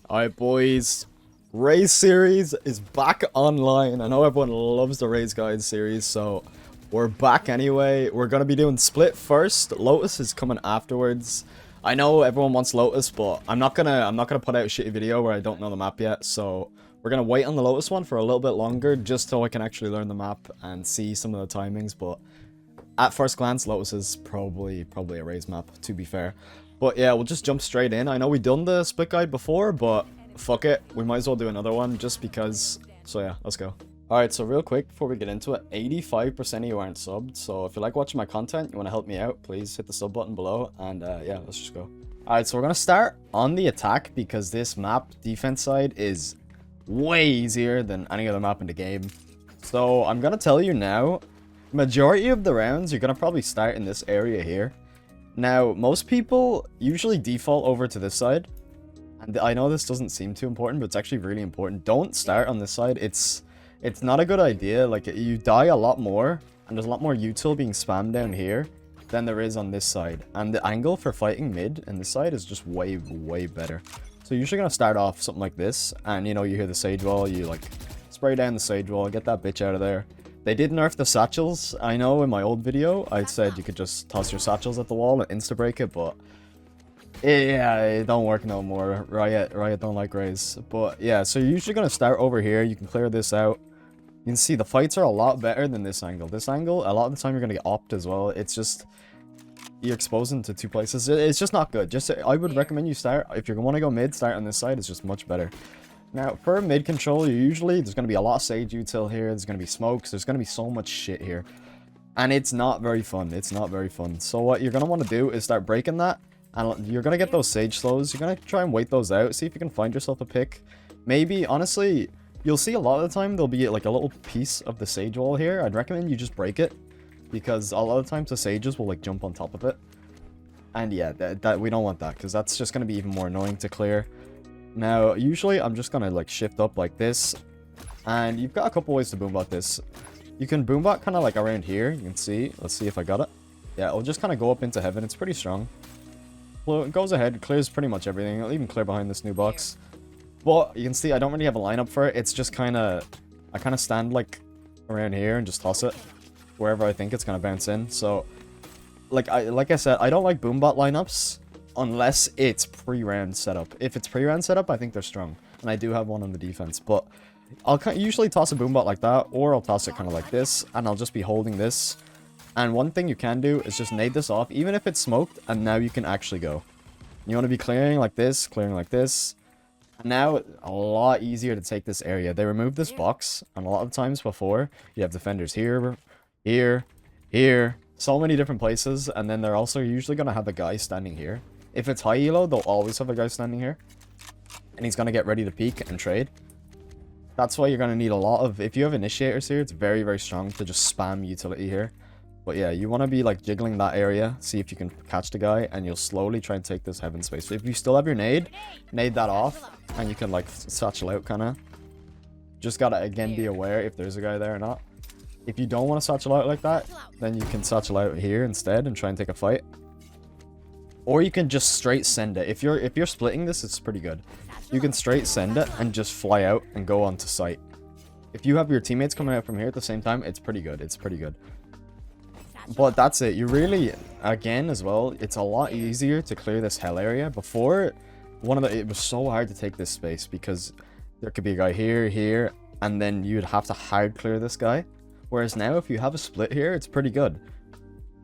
Alright, boys. Raze series is back online. I know everyone loves the Raze Guide series, so we're back anyway. We're gonna be doing Split first. Lotus is coming afterwards. I know everyone wants Lotus, but I'm not gonna put out a shitty video where I don't know the map yet, so we're gonna wait on the Lotus one for a little bit longer just so I can actually learn the map and see some of the timings, but at first glance, Lotus is probably a Raze map, to be fair. But yeah, we'll just jump straight in. I know we've done the Split guide before, but fuck it. We might as well do another one just because. So yeah, let's go. Alright, so real quick before we get into it, 85% of you aren't subbed. So if you like watching my content, you want to help me out, please hit the sub button below. And yeah, let's just go. Alright, so we're going to start on the attack because this map, defense side, is way easier than any other map in the game. So I'm going to tell you now, majority of the rounds, you're going to probably start in this area here. Now, most people usually default over to this side, and I know this doesn't seem too important, but it's actually really important. Don't start on this side. It's not a good idea. Like, you die a lot more, and there's a lot more util being spammed down here than there is on this side. And the angle for fighting mid in this side is just way better. So you're usually gonna start off something like this, and you know, you hear the sage wall, you like spray down the sage wall, get that bitch out of there. They did nerf the satchels. I know in my old video, I said you could just toss your satchels at the wall and insta-break it, but yeah, it don't work no more. Riot don't like Raze. But yeah, so you're usually going to start over here. You can clear this out. You can see the fights are a lot better than this angle. This angle, a lot of the time you're going to get opt as well. It's just, you're exposing to two places. It's just not good. I would recommend you start, if you want to go mid, start on this side. It's just much better. Now, for mid control, there's going to be a lot of sage util here. There's going to be smokes. There's going to be so much shit here. And it's not very fun. It's not very fun. So what you're going to want to do is start breaking that. And you're going to get those sage slows. You're going to try and wait those out. See if you can find yourself a pick. Maybe, honestly, you'll see a lot of the time there'll be like a little piece of the sage wall here. I'd recommend you just break it. Because a lot of times the sages will like jump on top of it. And yeah, that we don't want that. Because that's just going to be even more annoying to clear. Now, usually I'm just gonna like shift up like this, and you've got a couple ways to boombot this. You can boombot kind of like around here. You can see. Let's see if I got it. Yeah, it'll just kind of go up into heaven. It's pretty strong. Well, it goes ahead, clears pretty much everything. It'll even clear behind this new box. But you can see I don't really have a lineup for it. It's just kind of, I kind of stand like around here and just toss it wherever I think it's gonna bounce in. So, like I said, I don't like boombot lineups unless it's pre-round setup. If it's pre-round setup, I think they're strong. And I do have one on the defense. But I'll usually toss a boombot like that, or I'll toss it kind of like this, and I'll just be holding this. And one thing you can do is just nade this off, even if it's smoked, and now you can actually go. You want to be clearing like this, And now, a lot easier to take this area. They removed this box, and a lot of times before, you have defenders here, here, so many different places, and then they're also usually going to have a guy standing here. If it's high elo, they'll always have a guy standing here. And he's going to get ready to peek and trade. That's why you're going to need a lot of... If you have initiators here, it's very strong to just spam utility here. But yeah, you want to be like jiggling that area. See if you can catch the guy. And you'll slowly try and take this heaven space. So if you still have your nade that off. And you can like satchel out kind of. Just got to again be aware if there's a guy there or not. If you don't want to satchel out like that, then you can satchel out here instead and try and take a fight. Or you can just straight send it. If you're splitting this, it's pretty good. You can straight send it and just fly out and go onto site. If you have your teammates coming out from here at the same time, it's pretty good. It's pretty good. But that's it. You really, again as well, it's a lot easier to clear this hell area. Before, it was so hard to take this space because there could be a guy here, and then you'd have to hard clear this guy. Whereas now, if you have a split here, it's pretty good.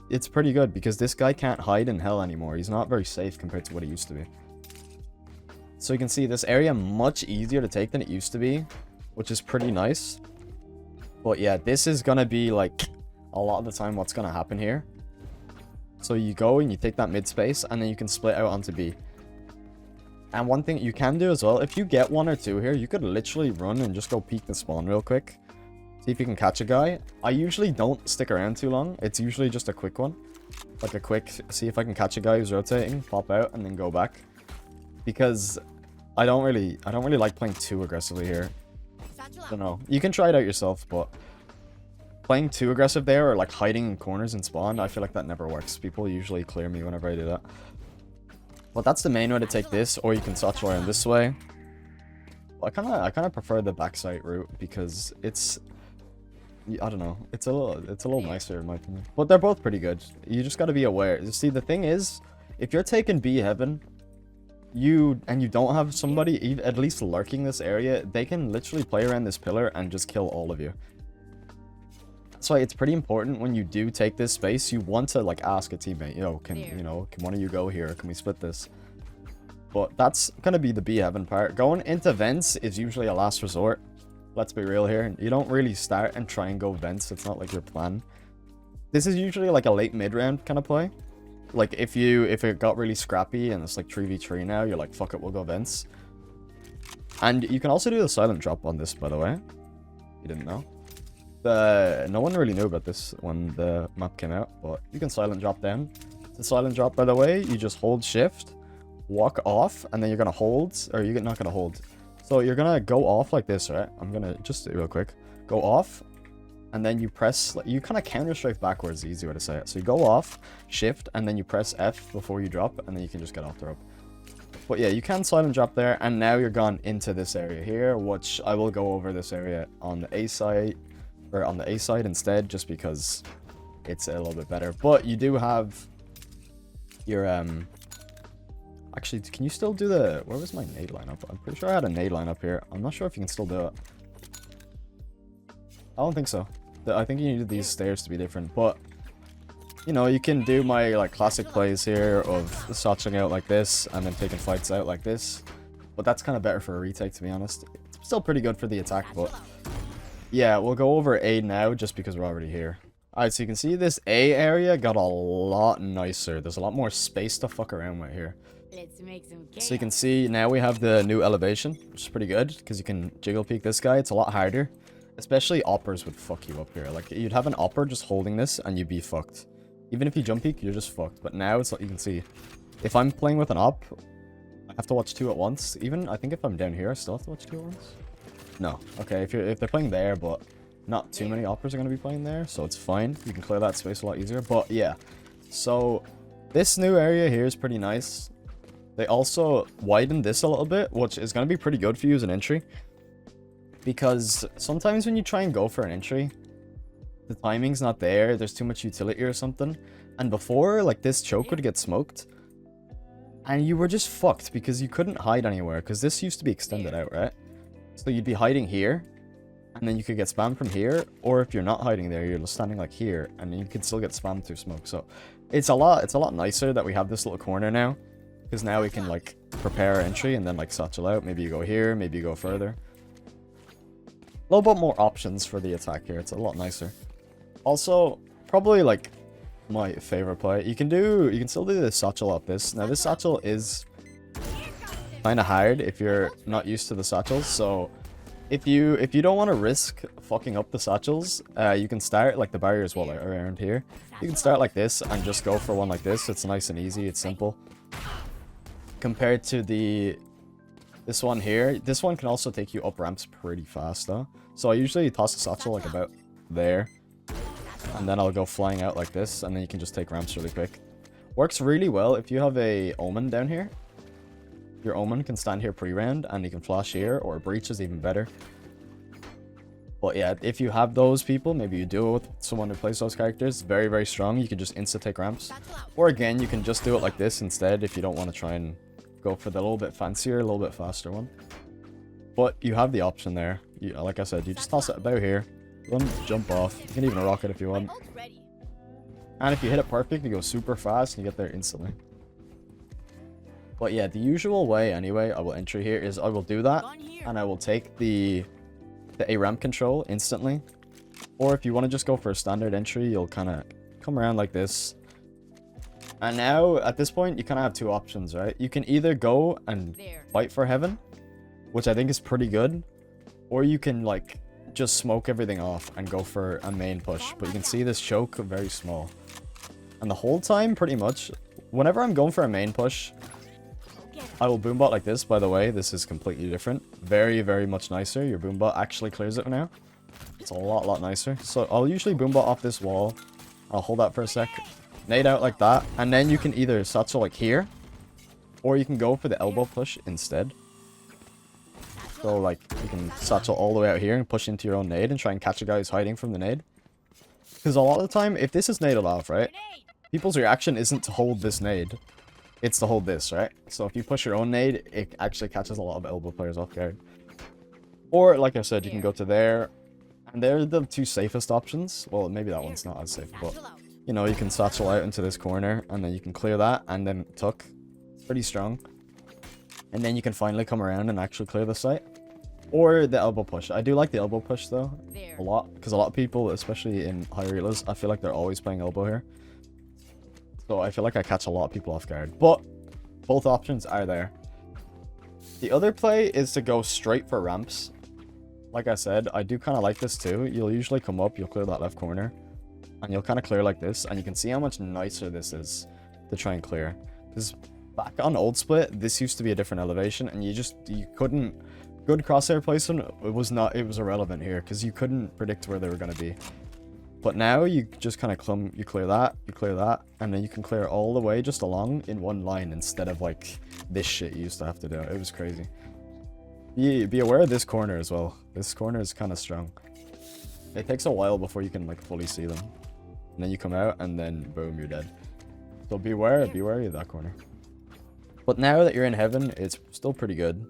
It's pretty good because this guy can't hide in hell anymore. He's not very safe compared to what he used to be. So you can see this area much easier to take than it used to be, which is pretty nice. But yeah, this is going to be like a lot of the time what's going to happen here. So you go and you take that mid space and then you can split out onto B. And one thing you can do as well, if you get one or two here, you could literally run and just go peek the spawn real quick. See if you can catch a guy. I usually don't stick around too long. It's usually just a quick one. Like a quick, see if I can catch a guy who's rotating, pop out, and then go back. Because I don't really like playing too aggressively here. I don't know. You can try it out yourself, but playing too aggressive there or like hiding in corners and spawn, I feel like that never works. People usually clear me whenever I do that. But that's the main way to take this, or you can satchel around this way. I kind of prefer the backside route because it's, I don't know, it's a little nicer in my opinion. But they're both pretty good. You just got to be aware. You see, the thing is, if you're taking B heaven, you don't have somebody at least lurking this area, they can literally play around this pillar and just kill all of you. That's why it's pretty important when you do take this space, you want to like ask a teammate, yo, can one of you go here? Can we split this? But that's gonna be the B heaven part. Going into vents is usually a last resort. Let's be real here. You don't really start and try and go vents. It's not like your plan. This is usually like a late mid round kind of play. Like if it got really scrappy and it's like 3v3 now, you're like, fuck it, we'll go vents. And you can also do the silent drop on this, by the way. You didn't know. No one really knew about this when the map came out, but you can silent drop down. The silent drop, by the way, you just hold shift, walk off, and then you're gonna hold, or you're not gonna hold. So you're gonna go off like this, right? I'm gonna just do it real quick. Go off, and then you press, you kind of counter strafe backwards, the easy way to say it. So you go off, shift, and then you press F before you drop, and then you can just get off the rope. But yeah, you can silent drop there, and now you're gone into this area here, which I will go over this area on the A side, or on the A side instead, just because it's a little bit better. But you do have your, actually, can you still do the, where was my nade lineup? I'm pretty sure I had a nade lineup here. I'm not sure if you can still do it. I don't think so. I think you need these stairs to be different, but you know, you can do my like classic plays here of satcheling out like this and then taking fights out like this. But that's kind of better for a retake, to be honest. It's still pretty good for the attack, but yeah, we'll go over A now just because we're already here. Alright, so you can see this A area got a lot nicer. There's a lot more space to fuck around with here. Let's make some So you can see now we have the new elevation, which is pretty good because you can jiggle peek this guy. It's a lot harder. Especially oppers would fuck you up here. Like, you'd have an opper just holding this and you'd be fucked. Even if you jump peek, you're just fucked. But now it's like, you can see, if I'm playing with an op, I have to watch two at once. Even, I think if I'm down here, I still have to watch two at once. No. Okay, if they're playing there, but not too many oppers are going to be playing there, so it's fine. You can clear that space a lot easier. But yeah, so this new area here is pretty nice. They also widened this a little bit, which is going to be pretty good for you as an entry. Because sometimes when you try and go for an entry, the timing's not there, there's too much utility or something. And before, like, this choke would get smoked. And you were just fucked because you couldn't hide anywhere. Because this used to be extended out, right? So you'd be hiding here. And then you could get spammed from here. Or if you're not hiding there, you're just standing like here. And you could still get spammed through smoke. So it's a lot nicer that we have this little corner now. Because now we can, like, prepare our entry and then, like, satchel out. Maybe you go here, maybe you go further. A little bit more options for the attack here. It's a lot nicer. Also, probably like my favorite play. You can still do the satchel up this. Now this satchel is kind of hard if you're not used to the satchels. So if you don't want to risk fucking up the satchels, you can start like the barriers wall around here. You can start like this and just go for one like this. It's nice and easy. It's simple. Compared to this one here, this one can also take you up ramps pretty fast though. So I usually toss a satchel like about there. And then I'll go flying out like this, and then you can just take ramps really quick. Works really well if you have a Omen down here. Your Omen can stand here pre-round, and you can flash here, or Breach is even better. But yeah, if you have those people, maybe you do it with someone who plays those characters, very, very strong. You can just insta-take ramps. Or again, you can just do it like this instead if you don't want to try and go for the little bit fancier, a little bit faster one. But you have the option there. Like I said, you just toss it about here. Run, jump off. You can even rock it if you want. And if you hit it perfect, you go super fast and you get there instantly. But yeah, the usual way anyway, I will entry here is I will do that. And I will take the A ramp control instantly. Or if you want to just go for a standard entry, you'll kind of come around like this. And now, at this point, you kind of have two options, right? You can either go and fight for heaven, which I think is pretty good. Or you can, like, just smoke everything off and go for a main push. But you can see this choke very small. And the whole time, pretty much, whenever I'm going for a main push, I will boombot like this, by the way. This is completely different. Very, very much nicer. Your boombot actually clears it now. It's a lot nicer. So I'll usually boombot off this wall. I'll hold that for a sec. Nade out like that. And then you can either satchel like here, or you can go for the elbow push instead. So like you can satchel all the way out here and push into your own nade and try and catch a guy who's hiding from the nade. Because a lot of the time, if this is naded off, right, people's reaction isn't to hold this nade. It's to hold this, right? So if you push your own nade, it actually catches a lot of elbow players off guard. Or, like I said, you can go to there. And they're the two safest options. Well, maybe that one's not as safe, but, you know, you can satchel out into this corner, and then you can clear that, and then tuck. Pretty strong. And then you can finally come around and actually clear the site. Or the elbow push. I do like the elbow push, though, a lot. Because a lot of people, especially in higher relas, I feel like they're always playing elbow here. So I feel like I catch a lot of people off guard. But both options are there. The other play is to go straight for ramps. Like I said, I do kind of like this too. You'll usually come up, you'll clear that left corner. And you'll kind of clear like this. And you can see how much nicer this is to try and clear. Because back on old split, this used to be a different elevation. And you couldn't... Good crosshair placement, it was irrelevant here. Because you couldn't predict where they were going to be. But now you just kind of you clear that, and then you can clear all the way just along in one line instead of like this shit you used to have to do. It was crazy. Be aware of this corner as well. This corner is kind of strong. It takes a while before you can like fully see them. And then you come out and then boom, you're dead. So be wary of that corner. But now that you're in heaven, it's still pretty good.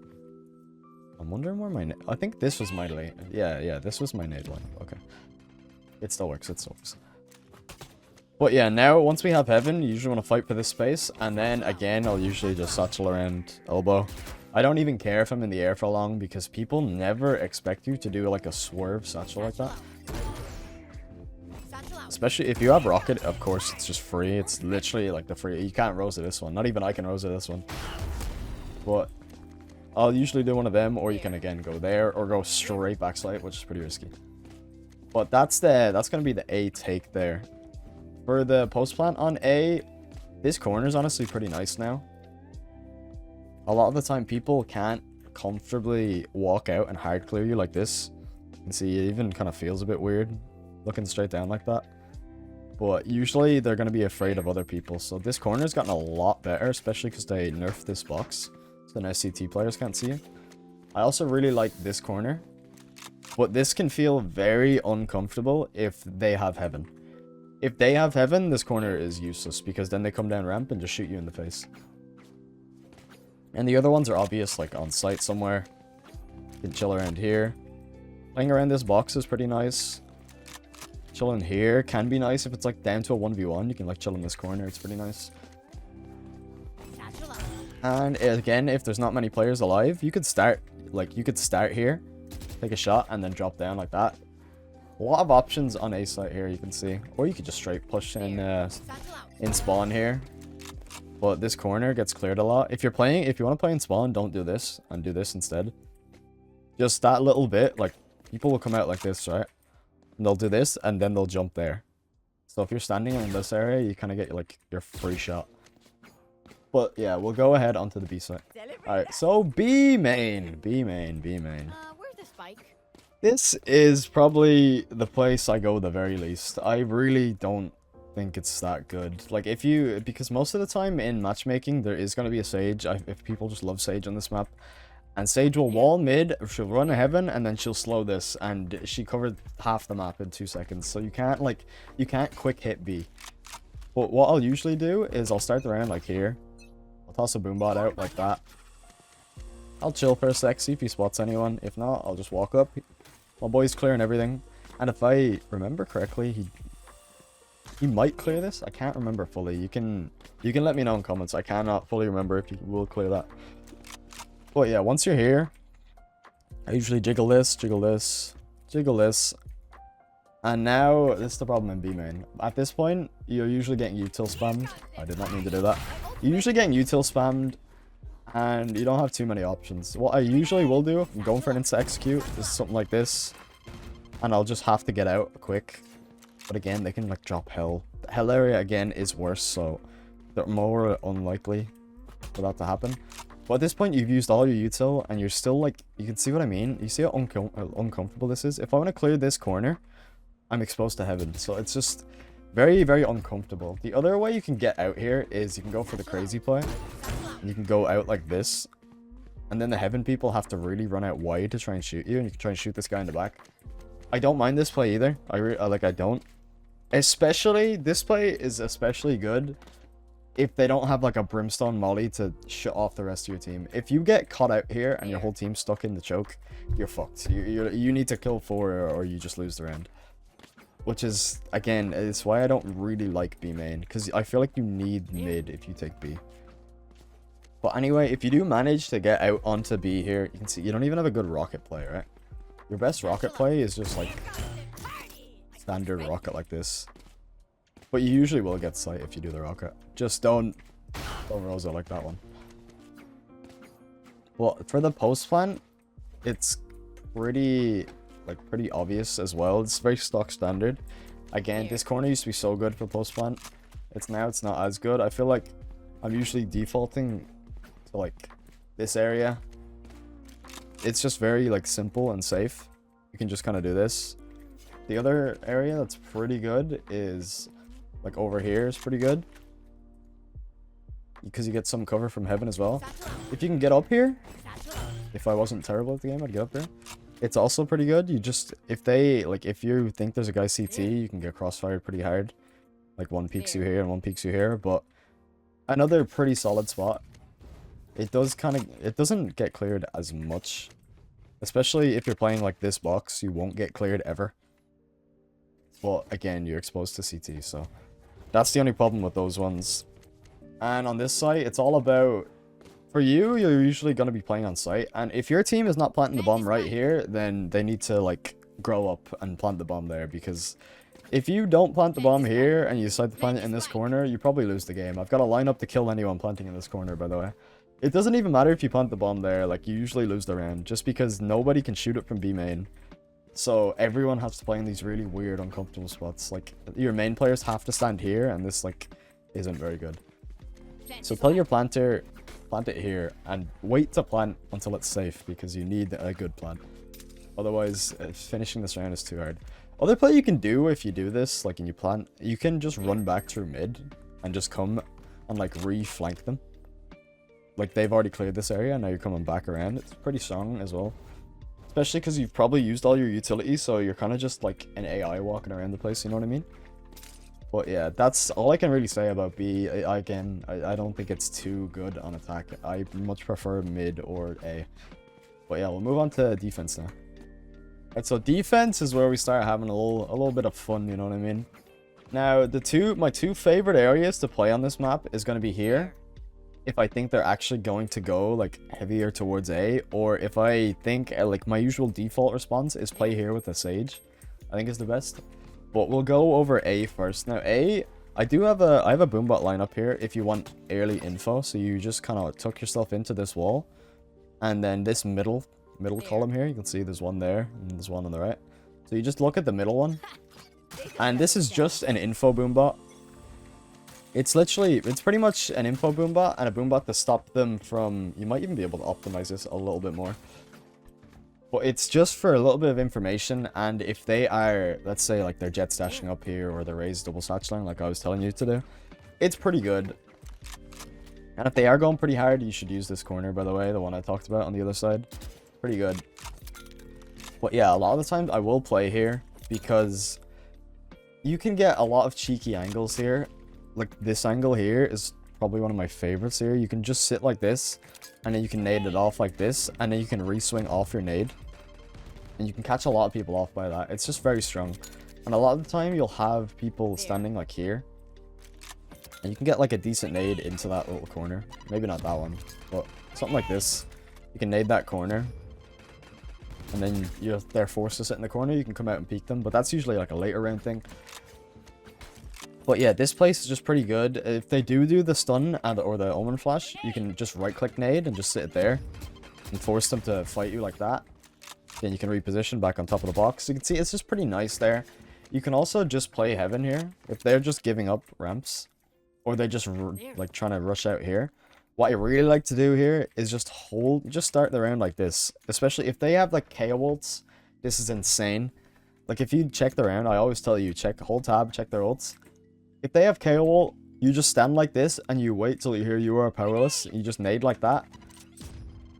I'm wondering where my... I think this was my lane. Yeah, this was my nade line. Okay. It still works, But yeah, now, once we have heaven, you usually want to fight for this space. And then, again, I'll usually just satchel around elbow. I don't even care if I'm in the air for long, because people never expect you to do, like, a swerve satchel like that. Especially if you have rocket, of course, it's just free. It's literally, like, the free... You can't rose to this one. Not even I can rose to this one. But I'll usually do one of them, or you can, again, go there, or go straight backslide, which is pretty risky. But that's going to be the A take there. For the post plant on A, this corner is honestly pretty nice now. A lot of the time, people can't comfortably walk out and hard clear you like this. You can see it even kind of feels a bit weird looking straight down like that. But usually, they're going to be afraid of other people. So this corner has gotten a lot better, especially because they nerfed this box. So now CT players can't see you. I also really like this corner. But this can feel very uncomfortable if they have heaven. If they have heaven, this corner is useless, because then they come down ramp and just shoot you in the face. And the other ones are obvious, like on site somewhere. You can chill around here. Playing around this box is pretty nice. Chilling here can be nice if it's like down to a 1v1. You can like chill in this corner, it's pretty nice. And again, if there's not many players alive, you could start here. Take a shot and then drop down like that. A lot of options on A site here, you can see. Or you could just straight push in spawn here. But this corner gets cleared a lot. If you want to play in spawn, don't do this and do this instead. Just that little bit, like people will come out like this, right? And they'll do this and then they'll jump there. So if you're standing in this area, you kind of get like your free shot. But yeah, we'll go ahead onto the B site. Alright, so B main. Where's the spike? This is probably the place I go the very least. I really don't think it's that good. Like, because most of the time in matchmaking, there is going to be a Sage, if people just love Sage on this map. And Sage will wall mid, she'll run a heaven, and then she'll slow this, and she covered half the map in 2 seconds. So you can't quick hit B. But what I'll usually do is I'll start the round like here. I'll toss a boombot out like that. I'll chill for a sec, see if he spots anyone. If not, I'll just walk up. My boy's clearing everything. And if I remember correctly, he might clear this. I can't remember fully. You can let me know in comments. I cannot fully remember if he will clear that. But yeah, once you're here, I usually jiggle this. And now, this is the problem in B main. At this point, you're usually getting util spammed. I did not mean to do that. You're usually getting util spammed, and you don't have too many options. What I usually will do, I'm going for an insta execute, is something like this. And I'll just have to get out quick. But again, they can like drop hell. The hell area again is worse, so they're more unlikely for that to happen. But at this point, you've used all your util, and you're still like, you can see what I mean? You see how uncomfortable this is? If I want to clear this corner, I'm exposed to heaven. So it's just very, very uncomfortable. The other way you can get out here is you can go for the crazy play. And you can go out like this. And then the heaven people have to really run out wide to try and shoot you. And you can try and shoot this guy in the back. I don't mind this play either. I don't. Especially, this play is especially good if they don't have like a brimstone molly to shut off the rest of your team. If you get caught out here and your whole team's stuck in the choke, you're fucked. You need to kill 4 or you just lose the round. Which is, again, it's why I don't really like B main. Because I feel like you need mid if you take B. But anyway, if you do manage to get out onto B here, you can see you don't even have a good rocket play, right? Your best rocket play is just like standard rocket like this. But you usually will get sight if you do the rocket. Just don't Rosa like that one. Well, for the post plant, it's pretty obvious as well. It's very stock standard. Again, this corner used to be so good for post plant. It's not as good. I feel like I'm usually defaulting to like this area. It's just very like simple and safe. You can just kind of do this. The other area that's pretty good is like over here is pretty good. Because you get some cover from heaven as well. If you can get up here, if I wasn't terrible at the game, I'd get up there. It's also pretty good. You just, if you think there's a guy CT, you can get crossfired pretty hard. Like one peeks you here and one peeks you here. But another pretty solid spot. It doesn't get cleared as much. Especially if you're playing like this box, you won't get cleared ever. But again, you're exposed to CT, so that's the only problem with those ones. And on this site, it's all about, for you, you're usually going to be playing on site. And if your team is not planting the bomb right here, then they need to like grow up and plant the bomb there. Because if you don't plant the bomb here and you decide to plant it in this corner, you probably lose the game. I've got a lineup to kill anyone planting in this corner, by the way. It doesn't even matter if you plant the bomb there, like you usually lose the round. Just because nobody can shoot it from B main. So everyone has to play in these really weird, uncomfortable spots. Like your main players have to stand here, and this like isn't very good. So tell your planter, plant it here, and wait to plant until it's safe because you need a good plant. Otherwise, finishing this round is too hard. Other play you can do if you do this, like and you plant, you can just run back through mid and just come and like re-flank them. Like they've already cleared this area, and now you're coming back around. It's pretty strong as well. Especially because you've probably used all your utilities, so you're kind of just like an AI walking around the place, you know what I mean? But yeah, that's all I can really say about B. I don't think it's too good on attack. I much prefer mid or A. But yeah, we'll move on to defense now. Alright, so defense is where we start having a little bit of fun, you know what I mean? Now, my two favorite areas to play on this map is going to be here. If I think they're actually going to go like heavier towards A, or if I think like my usual default response is play here with a Sage, I think is the best. But we'll go over A first. Now A, I have a boombot lineup here if you want early info. So you just kind of tuck yourself into this wall, and then this middle column here, you can see there's one there and there's one on the right. So you just look at the middle one, and this is just an info boombot. It's pretty much an info boombot and a boombot to stop them from, you might even be able to optimize this a little bit more. But it's just for a little bit of information, and if they are, let's say like they're jet stashing up here or they're Raze double satcheling like I was telling you to do, it's pretty good. And if they are going pretty hard, you should use this corner, by the way, the one I talked about on the other side. Pretty good. But yeah, a lot of the times I will play here because you can get a lot of cheeky angles here. Like this angle here is probably one of my favorites here. You can just sit like this, and then you can nade it off like this, and then you can re-swing off your nade. And you can catch a lot of people off by that. It's just very strong. And a lot of the time, you'll have people standing like here. And you can get like a decent nade into that little corner. Maybe not that one, but something like this. You can nade that corner. And then they're forced to sit in the corner. You can come out and peek them, but that's usually like a later round thing. But yeah, this place is just pretty good. If they do the stun or the omen flash, you can just right click nade and just sit it there and force them to fight you like that. Then you can reposition back on top of the box. You can see it's just pretty nice there. You can also just play heaven here if they're just giving up ramps, or they're just like trying to rush out here. What I really like to do here is just start the round like this. Especially if they have like KO ults. This is insane. Like if you check the round, I always tell you, hold tab, check their ults. If they have KO ult, you just stand like this and you wait till you hear you are powerless. You just nade like that.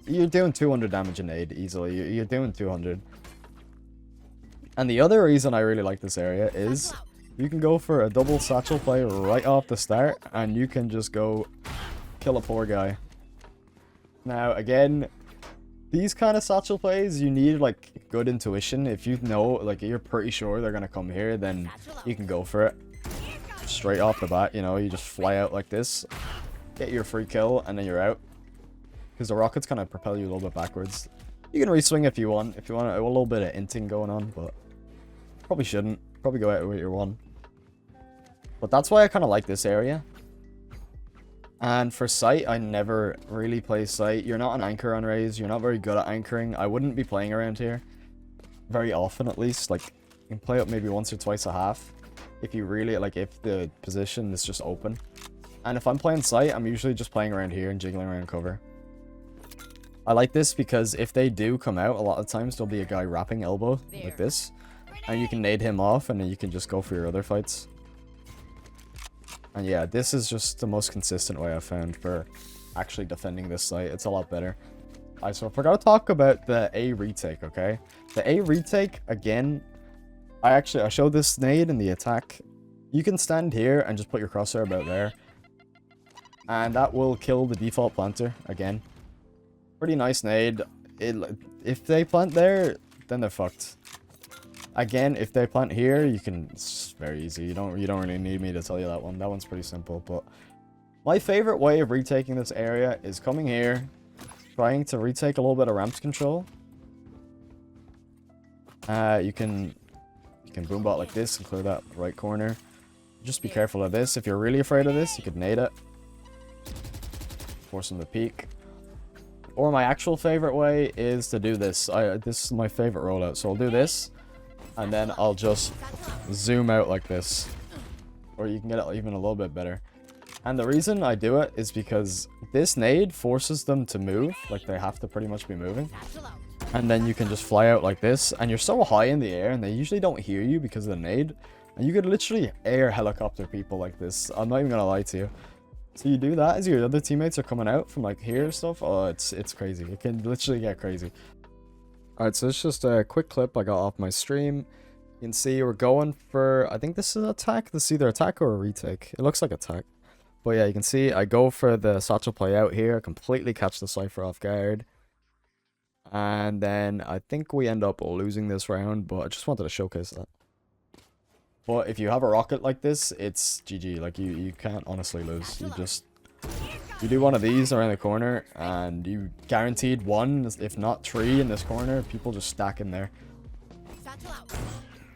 you're doing 200 damage in nade easily. You're doing 200. And the other reason I really like this area is you can go for a double satchel play right off the start, and you can just go kill a poor guy. Now, again, these kind of satchel plays, you need, like, good intuition. If you know, like, you're pretty sure they're gonna come here, then you can go for it. Straight off the bat, you know, you just fly out like this, get your free kill, and then you're out. Because the rockets kind of propel you a little bit backwards. You can reswing if you want a little bit of inting going on, but probably shouldn't. Probably go out with your one. But that's why I kind of like this area. And for sight, I never really play sight. You're not an anchor on Raze. You're not very good at anchoring. I wouldn't be playing around here. Very often, at least. Like, you can play up maybe once or twice a half. If you really, like, if the position is just open. And if I'm playing sight, I'm usually just playing around here and jiggling around cover. I like this because if they do come out, a lot of times there'll be a guy wrapping elbow like this. And you can nade him off, and then you can just go for your other fights. And yeah, this is just the most consistent way I've found for actually defending this site. It's a lot better. Alright, so I forgot to talk about the A retake, okay? The A retake, again, I showed this nade in the attack. You can stand here and just put your crosshair about there. And that will kill the default planter, again. Pretty nice nade. If they plant there, then they're fucked. Again, if they plant here, you can... It's very easy. You don't really need me to tell you that one. That one's pretty simple, but... My favorite way of retaking this area is coming here, trying to retake a little bit of ramps control. You can boombot like this and clear that right corner. Just be careful of this. If you're really afraid of this, you could nade it. Force them to peek. Or my actual favorite way is to do this. This is my favorite rollout. So I'll do this, and then I'll just zoom out like this. Or you can get it even a little bit better. And the reason I do it is because this nade forces them to move. Like, they have to pretty much be moving. And then you can just fly out like this. And you're so high in the air, and they usually don't hear you because of the nade. And you could literally air helicopter people like this. I'm not even gonna lie to you. So you do that as your other teammates are coming out from like here and stuff. Oh, it's crazy. It can literally get crazy. Alright, so it's just a quick clip I got off my stream. You can see we're going for, I think this is attack. This is either attack or a retake. It looks like attack. But yeah, you can see I go for the satchel play out here. Completely catch the Cypher off guard. And then I think we end up losing this round, but I just wanted to showcase that. But if you have a rocket like this, it's GG. Like, you can't honestly lose. You do one of these around the corner, and you guaranteed one, if not three in this corner. People just stack in there.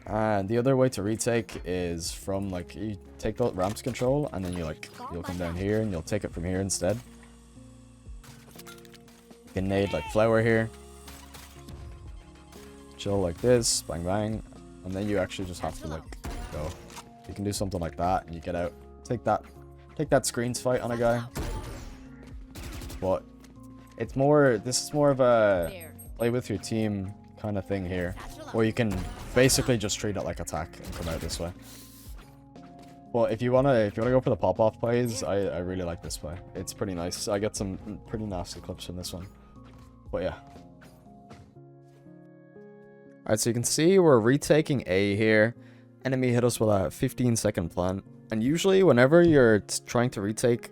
And the other way to retake is from, like, you take the ramps control, and then you'll come down here, and you'll take it from here instead. You can nade, like, flower here. Chill like this, bang bang. And then you actually just have to, like, go. You can do something like that, and you get out. Take that screens fight on a guy. But it's more, this is more of a play with your team kind of thing here, where you can basically just treat it like attack and come out this way. But if you wanna go for the pop-off plays, I really like this play. It's pretty nice. I get some pretty nasty clips in this one. But yeah. Alright, so you can see we're retaking A here. Enemy hit us with a 15-second plant. And usually whenever you're trying to retake,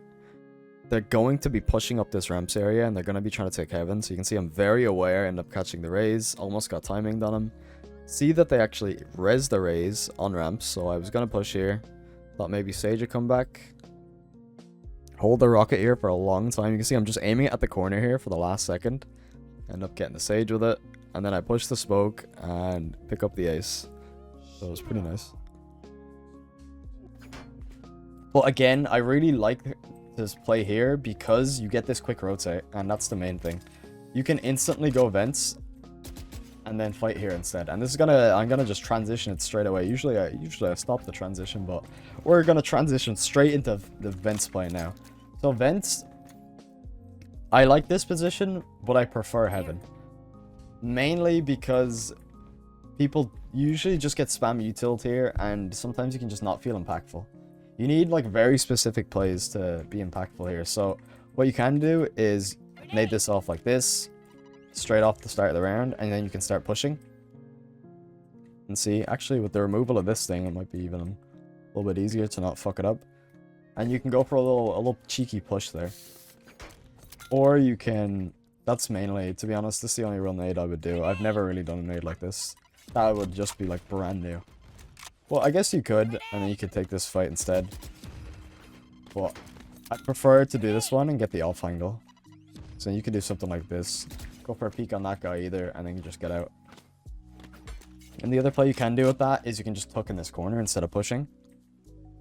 they're going to be pushing up this ramps area, and they're going to be trying to take heaven. So you can see I'm very aware, end up catching the Raze. Almost got timing on him. See that they actually res the Raze on ramps, so I was going to push here. Thought maybe Sage would come back. Hold the rocket here for a long time. You can see I'm just aiming at the corner here for the last second. End up getting the Sage with it. And then I push the smoke and pick up the ace. So it was pretty nice. But again, I really like this play here because you get this quick rotate, and that's the main thing. You can instantly go vents and then fight here instead. And this is I'm gonna just transition it straight away. Usually I stop the transition, but we're gonna transition straight into the vents play now. So vents, I like this position, but I prefer heaven. Mainly because people usually just get spam utiled here, and sometimes you can just not feel impactful. You need like very specific plays to be impactful here. So what you can do is nade this off like this, straight off the start of the round, and then you can start pushing. And see, actually with the removal of this thing, it might be even a little bit easier to not fuck it up. And you can go for a little cheeky push there. Or you can, that's mainly, to be honest, this is the only real nade I would do. I've never really done a nade like this. That would just be like brand new. Well, I guess you could, and then you could take this fight instead. But I prefer to do this one and get the off angle. So you could do something like this. Go for a peek on that guy either, and then you just get out. And the other play you can do with that is you can just tuck in this corner instead of pushing.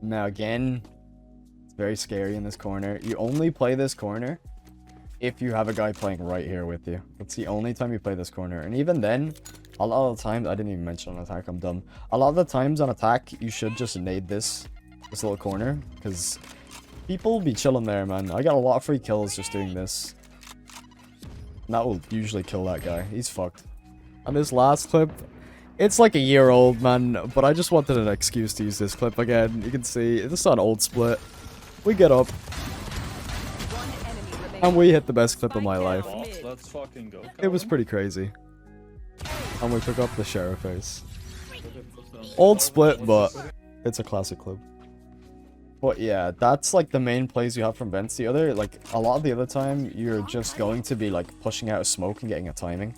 Now again, it's very scary in this corner. You only play this corner if you have a guy playing right here with you. That's the only time you play this corner. And even then, a lot of the times, I didn't even mention on attack, I'm dumb. A lot of the times on attack, you should just nade this little corner, because people be chilling there, man. I got a lot of free kills just doing this. And that will usually kill that guy. He's fucked. On this last clip, it's like a year old, man, but I just wanted an excuse to use this clip again. You can see, this is an old split. We get up. And we hit the best clip of my life. Let's fucking go. It was pretty crazy. And we took off the sheriff face. Old split, but it's a classic clip. But yeah, that's like the main plays you have from vents. The other, like, a lot of the other time, you're just going to be like pushing out a smoke and getting a timing.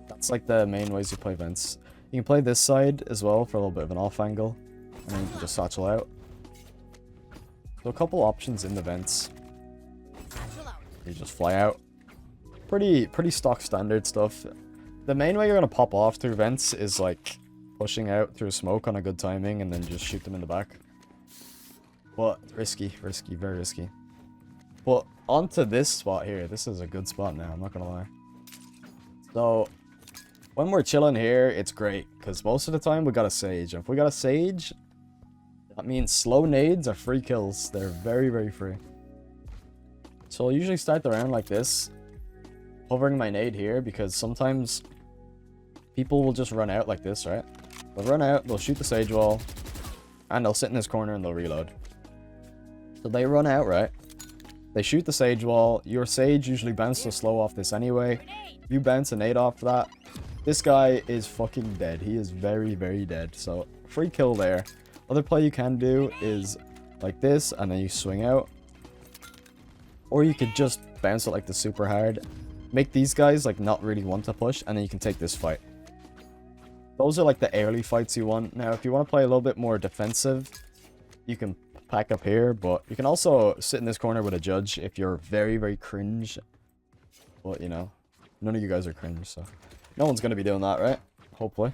That's like the main ways you play vents. You can play this side as well for a little bit of an off angle. And then you can just satchel out. So a couple options in the vents. You just fly out. Pretty stock standard stuff. The main way you're going to pop off through vents is like pushing out through smoke on a good timing and then just shoot them in the back. But risky, very risky. But onto this spot here. This is a good spot now, I'm not going to lie. So when we're chilling here, it's great because most of the time we got a sage. And if we got a sage, that means slow nades are free kills. They're very free. So I'll usually start the round like this, hovering my nade here, because sometimes people will just run out like this, right? They'll run out, they'll shoot the sage wall, and they'll sit in this corner and they'll reload. So they run out, right? They shoot the sage wall. Your sage usually bounces slow off this anyway. You bounce a nade off that. This guy is fucking dead. He is very dead. So free kill there. Other play you can do is like this, and then you swing out. Or you could just bounce it like the super hard. Make these guys like not really want to push, and then you can take this fight. Those are like the early fights you want. Now, if you want to play a little bit more defensive, you can pack up here, but you can also sit in this corner with a judge if you're very cringe. But, you know, none of you guys are cringe, so no one's going to be doing that, right? Hopefully.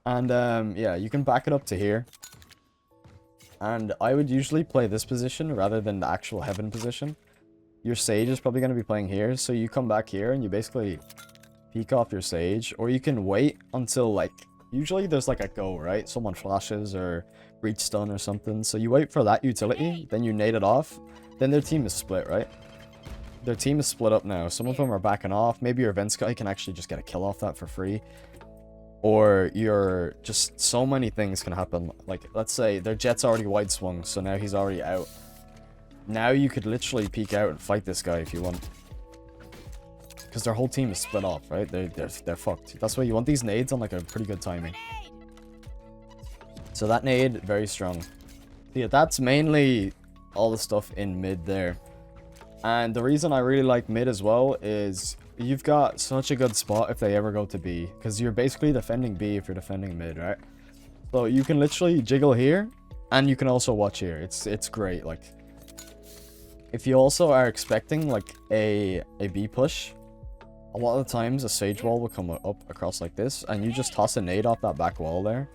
And, yeah, you can back it up to here. And I would usually play this position rather than the actual heaven position. Your sage is probably going to be playing here, so you come back here and you basically peek off your sage, or you can wait until, like, usually there's like a go, right? Someone flashes or breach stun or something, so you wait for that utility, then you nade it off, then their team is split, right? Their team is split up now. Some of them are backing off. Maybe your events guy can actually just get a kill off that for free. Or you're just, so many things can happen. Like, let's say their jet's already wide swung, so now he's already out. Now you could literally peek out and fight this guy if you want. Because their whole team is split off, right? They're fucked. That's why you want these nades on like a pretty good timing. So that nade, very strong. Yeah, that's mainly all the stuff in mid there. And the reason I really like mid as well is you've got such a good spot if they ever go to B. Because you're basically defending B if you're defending mid, right? So you can literally jiggle here, and you can also watch here. It's great. Like, if you also are expecting like a B push, a lot of the times a sage wall will come up across like this, and you just toss a nade off that back wall there.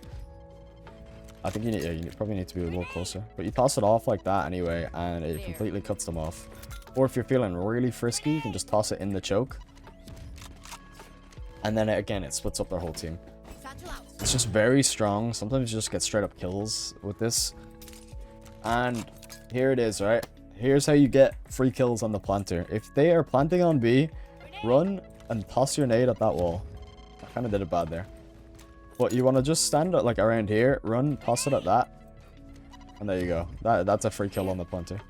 I think you probably need to be a little closer, but you toss it off like that anyway, and it completely cuts them off. Or if you're feeling really frisky, you can just toss it in the choke, and then again it splits up their whole team. It's just very strong. Sometimes you just get straight up kills with this. And here it is, right? Here's how you get free kills on the planter. If they are planting on B, run and toss your nade at that wall. I kind of did it bad there. But you want to just stand like around here, run, toss it at that. And there you go. That's a free kill on the planter.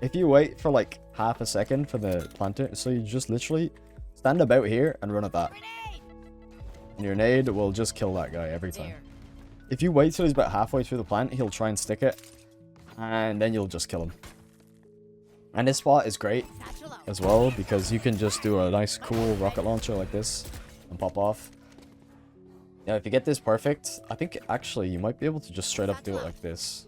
if you wait for like half a second for the planter, so you just literally stand about here and run at that. And your nade will just kill that guy every time. If you wait till he's about halfway through the plant, he'll try and stick it. And then you'll just kill him. And this spot is great as well, because you can just do a nice cool rocket launcher like this and pop off. Yeah, if you get this perfect, I think actually you might be able to just straight up do it like this.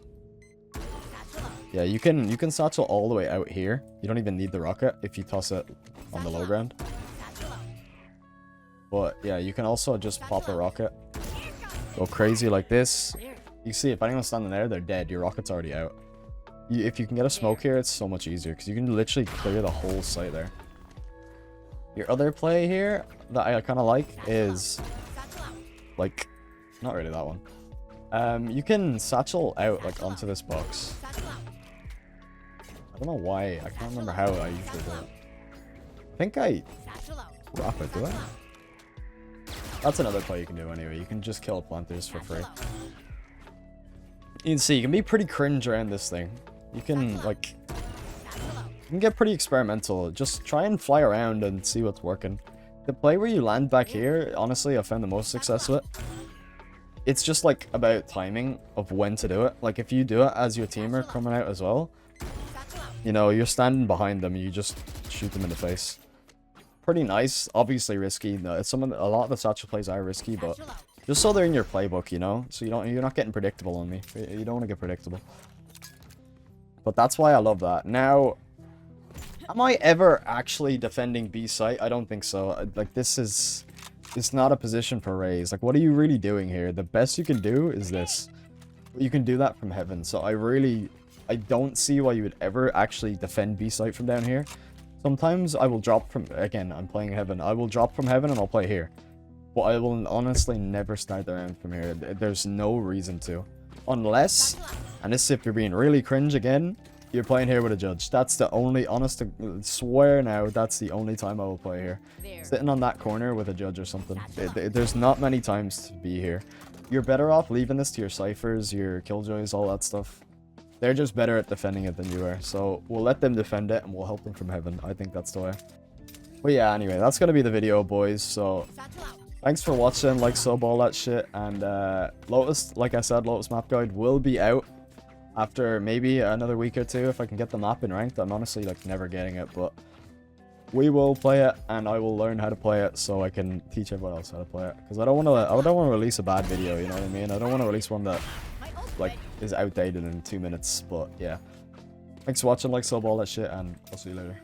Yeah, you can satchel all the way out here. You don't even need the rocket if you toss it on the low ground. But yeah, you can also just pop a rocket. Go crazy like this. You see, if anyone's standing there, they're dead. Your rocket's already out. If you can get a smoke here, it's so much easier, because you can literally clear the whole site there. Your other play here that I kind of like is, like, not really that one. You can satchel out, like, onto this box. I don't know why. I can't remember how I usually do it. I think I wrap it, do I? That's another play you can do anyway. You can just kill planters for free. You can see, you can be pretty cringe around this thing. You can, like, you can get pretty experimental. Just try and fly around and see what's working. The play where you land back here, honestly, I found the most success with it. It's just, like, about timing of when to do it. Like, if you do it as your teamer coming out as well, you know, you're standing behind them, you just shoot them in the face. Pretty nice, obviously risky. No, a lot of the satchel plays are risky, but just so they're in your playbook, you know, so you're not getting predictable on me. You don't want to get predictable. But that's why I love that. Now, am I ever actually defending B site? I don't think so. Like, it's not a position for Raze. Like, what are you really doing here? The best you can do is this. You can do that from heaven. So I don't see why you would ever actually defend B site from down here. Sometimes I will drop from, again, I'm playing heaven. I will drop from heaven and I'll play here. But I will honestly never start the round from here. There's no reason to. Unless, and this is if you're being really cringe again, you're playing here with a judge. That's the only, honest to swear now, that's the only time I will play here. Sitting on that corner with a judge or something. There's not many times to be here. You're better off leaving this to your ciphers, your killjoys, all that stuff. They're just better at defending it than you are. So we'll let them defend it and we'll help them from heaven. I think that's the way. But yeah, anyway, that's going to be the video, boys. So thanks for watching. Like, sub, all that shit. And Lotus, like I said, Lotus map guide will be out after maybe another week or two if I can get the map in ranked. I'm honestly like never getting it, but we will play it and I will learn how to play it so I can teach everyone else how to play it. Because I don't want to release a bad video, you know what I mean? I don't want to release one that like is outdated in 2 minutes. But yeah, thanks for watching. Like, sub, all that shit, and I'll see you later.